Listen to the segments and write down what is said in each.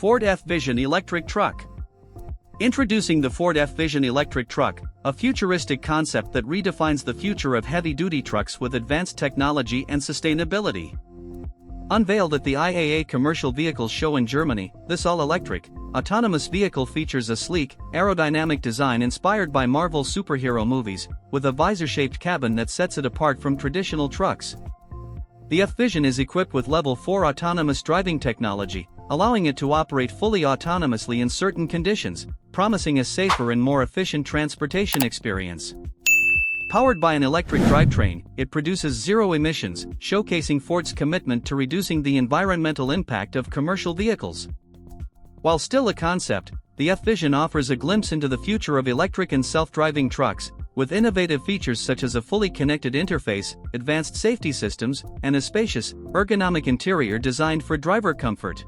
Ford F-Vision Electric Truck. Introducing the Ford F-Vision Electric Truck, a futuristic concept that redefines the future of heavy-duty trucks with advanced technology and sustainability. Unveiled at the IAA Commercial Vehicles Show in Germany, this all-electric, autonomous vehicle features a sleek, aerodynamic design inspired by Marvel superhero movies, with a visor-shaped cabin that sets it apart from traditional trucks. The F-Vision is equipped with Level 4 autonomous driving technology, allowing it to operate fully autonomously in certain conditions, promising a safer and more efficient transportation experience. Powered by an electric drivetrain, it produces zero emissions, showcasing Ford's commitment to reducing the environmental impact of commercial vehicles. While still a concept, the F-Vision offers a glimpse into the future of electric and self-driving trucks, with innovative features such as a fully connected interface, advanced safety systems, and a spacious, ergonomic interior designed for driver comfort.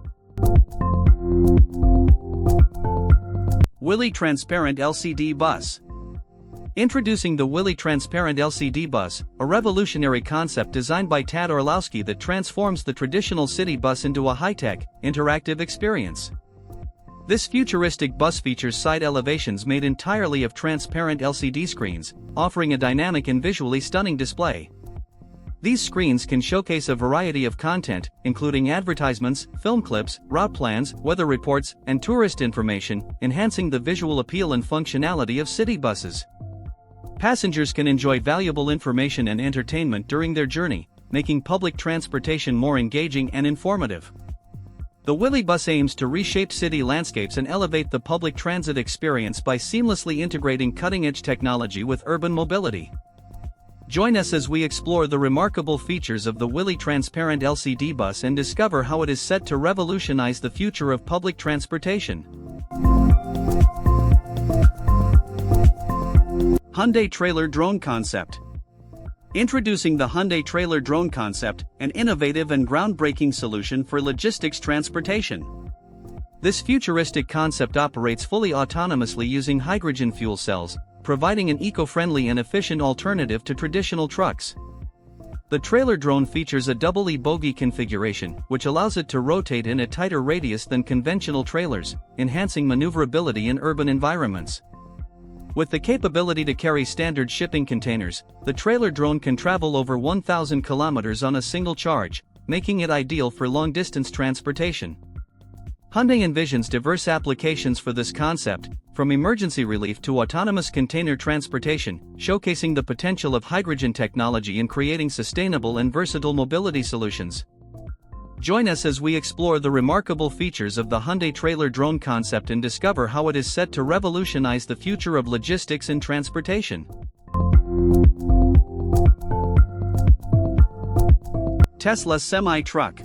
WILLIE Transparent LCD Bus. Introducing the WILLIE Transparent LCD Bus, a revolutionary concept designed by Tad Orlowski that transforms the traditional city bus into a high-tech, interactive experience. This futuristic bus features side elevations made entirely of transparent LCD screens, offering a dynamic and visually stunning display. These screens can showcase a variety of content, including advertisements, film clips, route plans, weather reports, and tourist information, enhancing the visual appeal and functionality of city buses. Passengers can enjoy valuable information and entertainment during their journey, making public transportation more engaging and informative. The WILLIE Bus aims to reshape city landscapes and elevate the public transit experience by seamlessly integrating cutting-edge technology with urban mobility. Join us as we explore the remarkable features of the WILLIE Transparent LCD Bus and discover how it is set to revolutionize the future of public transportation. Hyundai Trailer Drone Concept. Introducing the Hyundai Trailer Drone Concept, an innovative and groundbreaking solution for logistics transportation. This futuristic concept operates fully autonomously using hydrogen fuel cells, providing an eco-friendly and efficient alternative to traditional trucks. The trailer drone features a double E-bogie configuration, which allows it to rotate in a tighter radius than conventional trailers, enhancing maneuverability in urban environments. With the capability to carry standard shipping containers, the trailer drone can travel over 1,000 kilometers on a single charge, making it ideal for long-distance transportation. Hyundai envisions diverse applications for this concept, from emergency relief to autonomous container transportation, showcasing the potential of hydrogen technology in creating sustainable and versatile mobility solutions. Join us as we explore the remarkable features of the Hyundai Trailer Drone Concept and discover how it is set to revolutionize the future of logistics and transportation. Tesla Semi-Truck.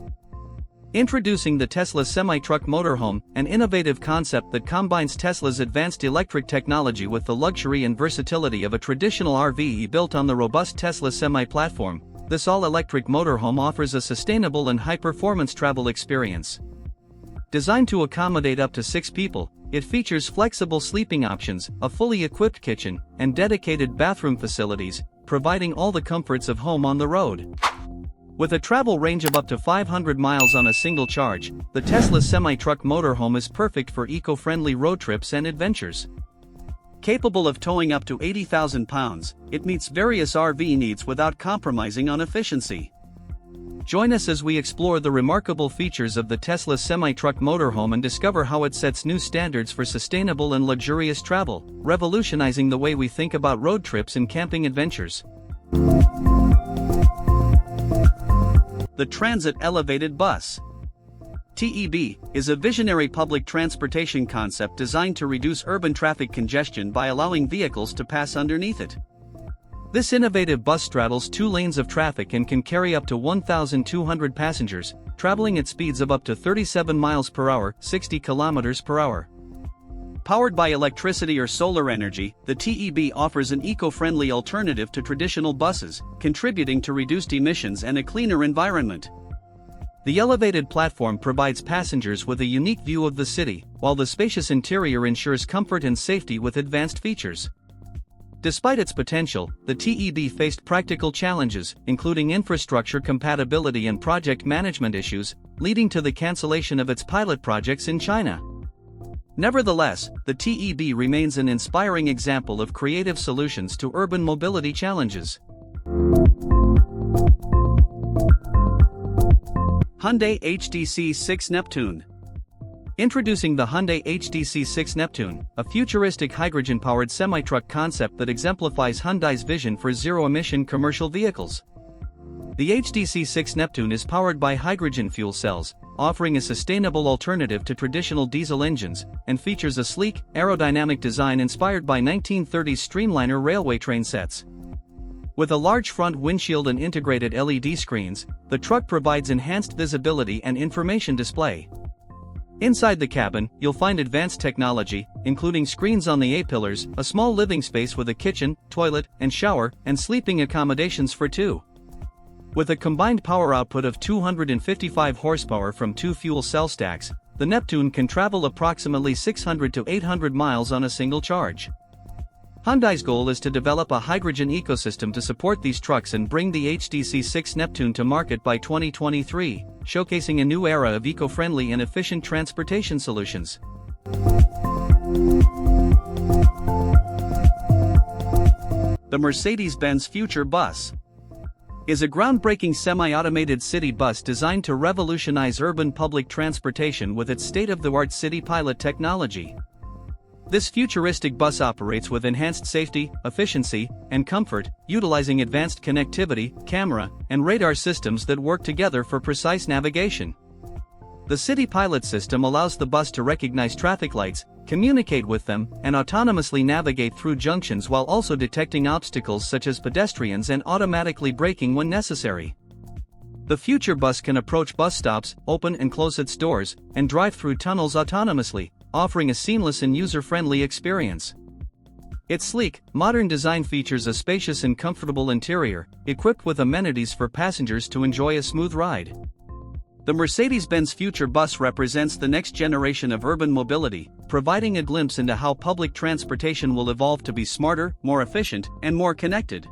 Introducing the Tesla Semi-Truck Motorhome, an innovative concept that combines Tesla's advanced electric technology with the luxury and versatility of a traditional RV built on the robust Tesla Semi platform. This all-electric motorhome offers a sustainable and high-performance travel experience. Designed to accommodate up to 6 people, it features flexible sleeping options, a fully equipped kitchen, and dedicated bathroom facilities, providing all the comforts of home on the road. With a travel range of up to 500 miles on a single charge, the Tesla Semi-Truck Motorhome is perfect for eco-friendly road trips and adventures. Capable of towing up to 80,000 pounds, it meets various RV needs without compromising on efficiency. Join us as we explore the remarkable features of the Tesla Semi-Truck Motorhome and discover how it sets new standards for sustainable and luxurious travel, revolutionizing the way we think about road trips and camping adventures. The Transit Elevated Bus. TEB is a visionary public transportation concept designed to reduce urban traffic congestion by allowing vehicles to pass underneath it. This innovative bus straddles 2 lanes of traffic and can carry up to 1,200 passengers, traveling at speeds of up to 37 miles per hour, 60 kilometers per hour. Powered by electricity or solar energy, the TEB offers an eco-friendly alternative to traditional buses, contributing to reduced emissions and a cleaner environment. The elevated platform provides passengers with a unique view of the city, while the spacious interior ensures comfort and safety with advanced features. Despite its potential, the TEB faced practical challenges, including infrastructure compatibility and project management issues, leading to the cancellation of its pilot projects in China. Nevertheless, the TEB remains an inspiring example of creative solutions to urban mobility challenges. Hyundai HDC6 Neptune. Introducing the Hyundai HDC6 Neptune, a futuristic hydrogen-powered semi-truck concept that exemplifies Hyundai's vision for zero-emission commercial vehicles. The HDC6 Neptune is powered by hydrogen fuel cells, offering a sustainable alternative to traditional diesel engines, and features a sleek, aerodynamic design inspired by 1930s streamliner railway train sets. With a large front windshield and integrated LED screens, the truck provides enhanced visibility and information display. Inside the cabin, you'll find advanced technology, including screens on the A-pillars, a small living space with a kitchen, toilet, and shower, and sleeping accommodations for two. With a combined power output of 255 horsepower from 2 fuel cell stacks, the Neptune can travel approximately 600 to 800 miles on a single charge. Hyundai's goal is to develop a hydrogen ecosystem to support these trucks and bring the HDC6 Neptune to market by 2023, showcasing a new era of eco-friendly and efficient transportation solutions. The Mercedes-Benz Future Bus is a groundbreaking semi-automated city bus designed to revolutionize urban public transportation with its state-of-the-art city pilot technology. This futuristic bus operates with enhanced safety, efficiency, and comfort, utilizing advanced connectivity, camera, and radar systems that work together for precise navigation. The City Pilot system allows the bus to recognize traffic lights, communicate with them, and autonomously navigate through junctions while also detecting obstacles such as pedestrians and automatically braking when necessary. The Future Bus can approach bus stops, open and close its doors, and drive through tunnels autonomously, offering a seamless and user-friendly experience. Its sleek, modern design features a spacious and comfortable interior, equipped with amenities for passengers to enjoy a smooth ride. The Mercedes-Benz Future Bus represents the next generation of urban mobility, providing a glimpse into how public transportation will evolve to be smarter, more efficient, and more connected.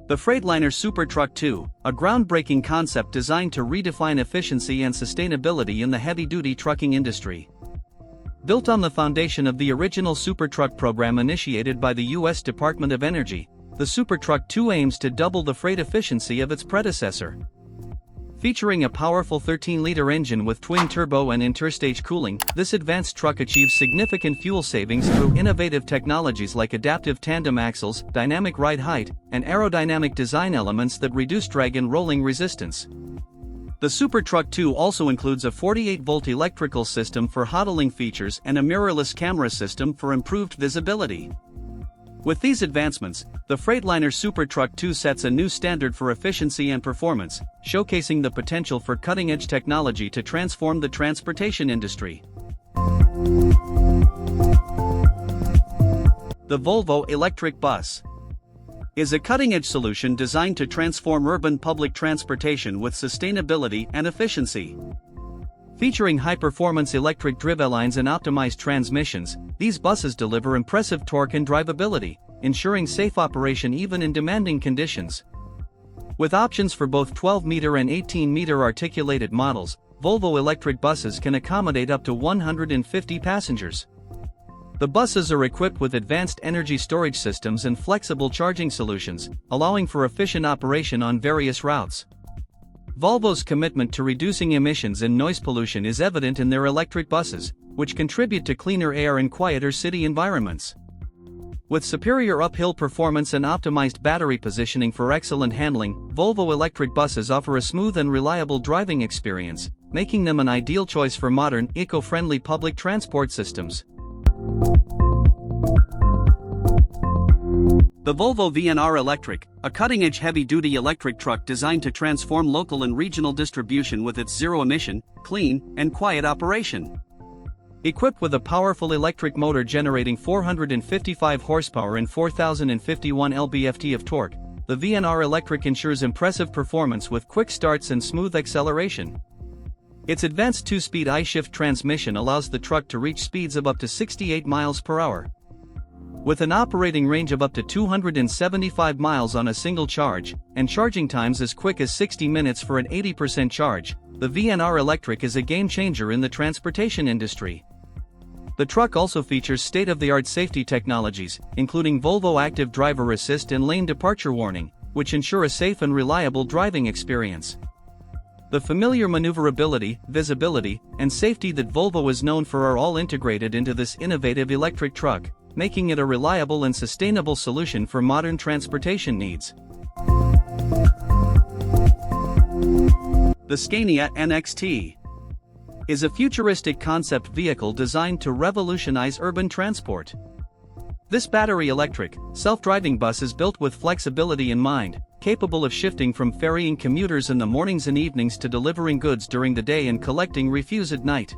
The Freightliner SuperTruck 2, a groundbreaking concept designed to redefine efficiency and sustainability in the heavy-duty trucking industry. Built on the foundation of the original SuperTruck program initiated by the U.S. Department of Energy, the SuperTruck 2 aims to double the freight efficiency of its predecessor. Featuring a powerful 13-liter engine with twin-turbo and interstage cooling, this advanced truck achieves significant fuel savings through innovative technologies like adaptive tandem axles, dynamic ride height, and aerodynamic design elements that reduce drag and rolling resistance. The SuperTruck 2 also includes a 48-volt electrical system for hodling features and a mirrorless camera system for improved visibility. With these advancements, the Freightliner SuperTruck 2 sets a new standard for efficiency and performance, showcasing the potential for cutting-edge technology to transform the transportation industry. The Volvo Electric Bus is a cutting-edge solution designed to transform urban public transportation with sustainability and efficiency. Featuring high-performance electric drivelines and optimized transmissions, these buses deliver impressive torque and drivability, ensuring safe operation even in demanding conditions. With options for both 12-meter and 18-meter articulated models, Volvo electric buses can accommodate up to 150 passengers. The buses are equipped with advanced energy storage systems and flexible charging solutions, allowing for efficient operation on various routes. Volvo's commitment to reducing emissions and noise pollution is evident in their electric buses, which contribute to cleaner air and quieter city environments. With superior uphill performance and optimized battery positioning for excellent handling, Volvo electric buses offer a smooth and reliable driving experience, making them an ideal choice for modern, eco-friendly public transport systems. The Volvo VNR Electric, a cutting-edge heavy-duty electric truck designed to transform local and regional distribution with its zero-emission, clean, and quiet operation. Equipped with a powerful electric motor generating 455 horsepower and 4,051 lb-ft of torque, the VNR Electric ensures impressive performance with quick starts and smooth acceleration. Its advanced 2-speed I-shift transmission allows the truck to reach speeds of up to 68 miles per hour. With an operating range of up to 275 miles on a single charge, and charging times as quick as 60 minutes for an 80% charge, the VNR Electric is a game-changer in the transportation industry. The truck also features state-of-the-art safety technologies, including Volvo Active Driver Assist and Lane Departure Warning, which ensure a safe and reliable driving experience. The familiar maneuverability, visibility, and safety that Volvo is known for are all integrated into this innovative electric truck, making it a reliable and sustainable solution for modern transportation needs. The Scania NXT is a futuristic concept vehicle designed to revolutionize urban transport. This battery-electric, self-driving bus is built with flexibility in mind, capable of shifting from ferrying commuters in the mornings and evenings to delivering goods during the day and collecting refuse at night.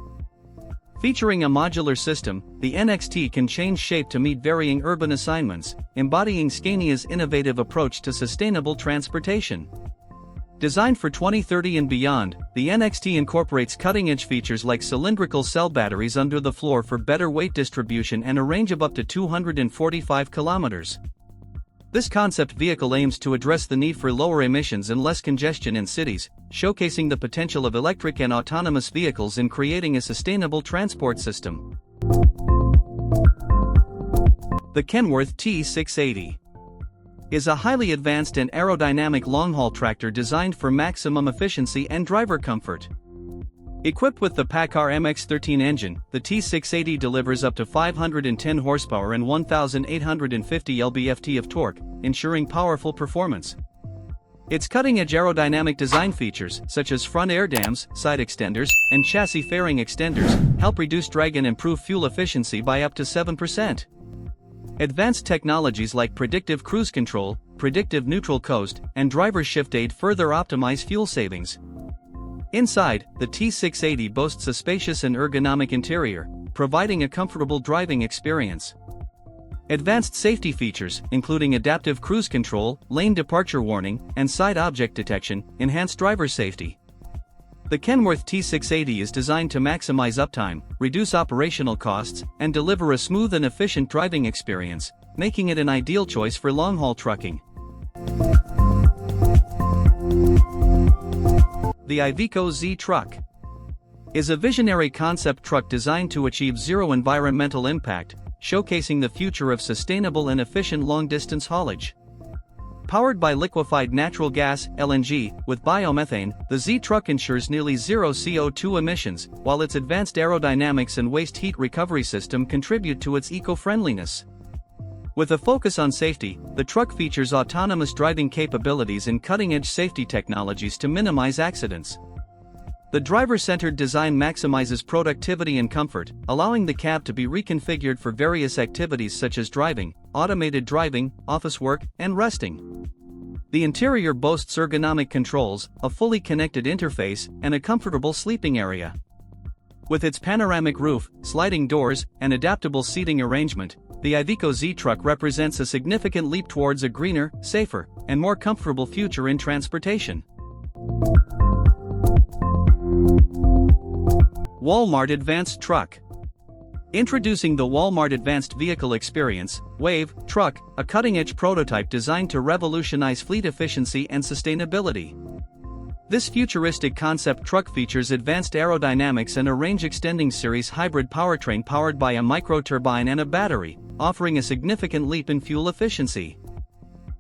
Featuring a modular system, the NXT can change shape to meet varying urban assignments, embodying Scania's innovative approach to sustainable transportation. Designed for 2030 and beyond, the NXT incorporates cutting-edge features like cylindrical cell batteries under the floor for better weight distribution and a range of up to 245 kilometers. This concept vehicle aims to address the need for lower emissions and less congestion in cities, showcasing the potential of electric and autonomous vehicles in creating a sustainable transport system. The Kenworth T680 is a highly advanced and aerodynamic long-haul tractor designed for maximum efficiency and driver comfort. Equipped with the PACCAR MX-13 engine, the T680 delivers up to 510 horsepower and 1,850 lb-ft of torque, ensuring powerful performance. Its cutting-edge aerodynamic design features, such as front air dams, side extenders, and chassis fairing extenders, help reduce drag and improve fuel efficiency by up to 7%. Advanced technologies like predictive cruise control, predictive neutral coast, and driver shift aid further optimize fuel savings. Inside, the T680 boasts a spacious and ergonomic interior, providing a comfortable driving experience. Advanced safety features, including adaptive cruise control, lane departure warning, and side object detection, enhance driver safety. The Kenworth T680 is designed to maximize uptime, reduce operational costs, and deliver a smooth and efficient driving experience, making it an ideal choice for long-haul trucking. The IVECO Z Truck is a visionary concept truck designed to achieve zero environmental impact, showcasing the future of sustainable and efficient long-distance haulage. Powered by liquefied natural gas, LNG, with biomethane, the Z Truck ensures nearly zero CO2 emissions, while its advanced aerodynamics and waste heat recovery system contribute to its eco-friendliness. With a focus on safety, the truck features autonomous driving capabilities and cutting-edge safety technologies to minimize accidents. The driver-centered design maximizes productivity and comfort, allowing the cab to be reconfigured for various activities such as driving, automated driving, office work, and resting. The interior boasts ergonomic controls, a fully connected interface, and a comfortable sleeping area. With its panoramic roof, sliding doors, and adaptable seating arrangement, the IVECO Z Truck represents a significant leap towards a greener, safer, and more comfortable future in transportation. Walmart Advanced Truck. Introducing the Walmart Advanced Vehicle Experience, WAVE, truck, a cutting-edge prototype designed to revolutionize fleet efficiency and sustainability. This futuristic concept truck features advanced aerodynamics and a range-extending series hybrid powertrain powered by a microturbine and a battery, offering a significant leap in fuel efficiency.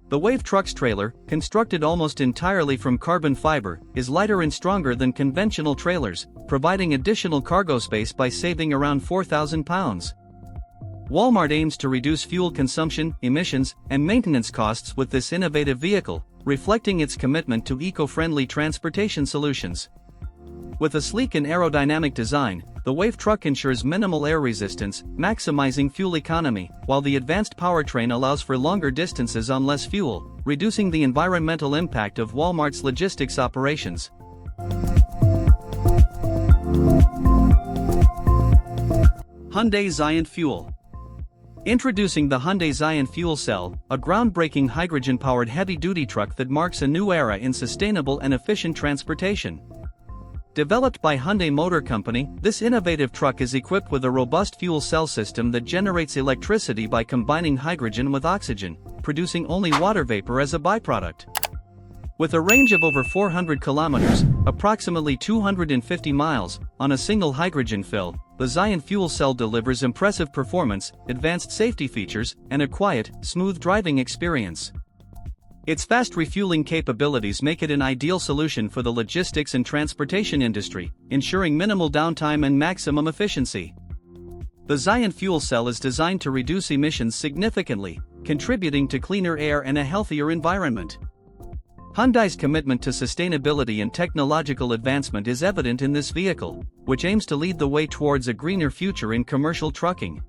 The WAVE truck's trailer, constructed almost entirely from carbon fiber, is lighter and stronger than conventional trailers, providing additional cargo space by saving around 4,000 pounds. Walmart aims to reduce fuel consumption, emissions, and maintenance costs with this innovative vehicle, reflecting its commitment to eco-friendly transportation solutions. With a sleek and aerodynamic design, the WAVE truck ensures minimal air resistance, maximizing fuel economy, while the advanced powertrain allows for longer distances on less fuel, reducing the environmental impact of Walmart's logistics operations. Hyundai XCIENT Fuel. Introducing the Hyundai XCIENT Fuel Cell, a groundbreaking hydrogen-powered heavy-duty truck that marks a new era in sustainable and efficient transportation. Developed by Hyundai Motor Company, this innovative truck is equipped with a robust fuel cell system that generates electricity by combining hydrogen with oxygen, producing only water vapor as a byproduct. With a range of over 400 kilometers, approximately 250 miles, on a single hydrogen fill, the XCIENT fuel cell delivers impressive performance, advanced safety features, and a quiet, smooth driving experience. Its fast refueling capabilities make it an ideal solution for the logistics and transportation industry, ensuring minimal downtime and maximum efficiency. The XCIENT fuel cell is designed to reduce emissions significantly, contributing to cleaner air and a healthier environment. Hyundai's commitment to sustainability and technological advancement is evident in this vehicle, which aims to lead the way towards a greener future in commercial trucking.